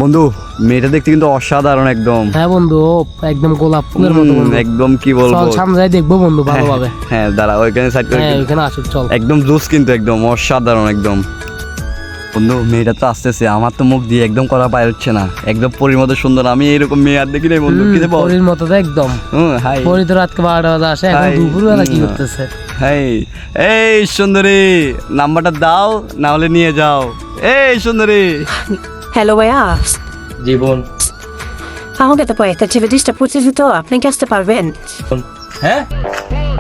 বন্ধু মেয়েটা দেখতে কিন্তু অসাধারণ একদম। হ্যাঁ বন্ধু, একদম গোলাপ ফুলের মতো বন্ধু। একদম কি বলবো, চল সামনে যাই দেখবো বন্ধু ভালোভাবে। হ্যাঁ দাঁড়া ওইখানে সাইড করে, হ্যাঁ ওইখানে আসুক চল। একদম জুস কিন্তু একদম অসাধারণ একদম। বন্ধু মেয়েটা তো আসতেছে, আমার তো মুখ দিয়ে একদম করা পায় হচ্ছে না, একদম পরীর মতো সুন্দর। আমি এরকম মেয়ে আর দেখি নাই বন্ধু, কি দেবো পরীর মতো তো একদম। হাই পরী তো রাতকে 12টা বাজে আসে, এখন দুপুরবেলা কি করতেছে? হাই, এই সুন্দরী নাম্বারটা দাও, না হলে নিয়ে যাও। এই সুন্দরী। হ্যালো ভাইয়া, জীবন আমাকে তো একটা ছেলে ডিস্টার্ব করতেছি, তো আপনি কি আসতে পারবেন? হ্যাঁ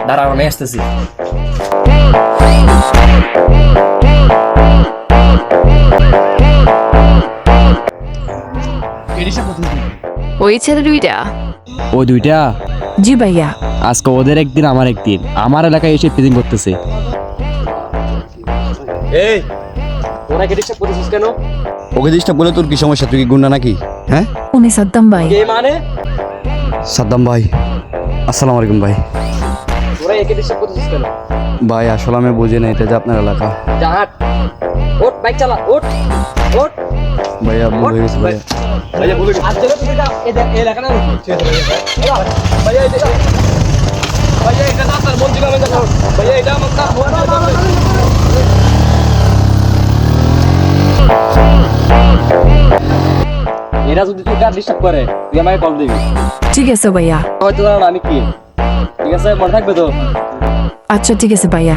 দাঁড়াও আমি আসতেছি। ওই ছেলে দুইটা? ওই দুইটা জি ভাইয়া। আজকে ওদের একদিন আমার একদিন, আমার এলাকায় এসে প্রেজেন্ট করতেছে। এই তোরা কি ডিস্টার্ব করছিস কেন? ওকে ডিস্টার্ব বলে তোর কি সমস্যা? তুই কি গুন্ডা নাকি? হ্যাঁ উনি সাদ্দাম ভাই। কে মানে? সাদ্দাম ভাই, আসসালামু আলাইকুম ভাই। তোরা একে ডিস্টার্ব করছিস কেন? ভাই আসলে আমি বুঝি না এটা যে আপনার এলাকা। যা হাট, ওঠ বাইক চালা, ওঠ ওঠ। ভাইয়া ভুল হয়ে গেছে ভাইয়া। ভাইয়া বলে আজ থেকে তুমি এটা এই এলাকা না ঠিক আছে ভাইয়া। ভাইয়া এটা ভাইয়া এটা না তার মন দিলাম এটা ভাইয়া, এটা আমার না। এরা যদি তুই কার ডিস্টার্ব করে তুই আমাকে কল দিবি। ঠিক আছে ভাইয়া। হয়তো জানা না আমি কি, ঠিক আছে মনে থাকবে তো। আচ্ছা ঠিক আছে ভাইয়া।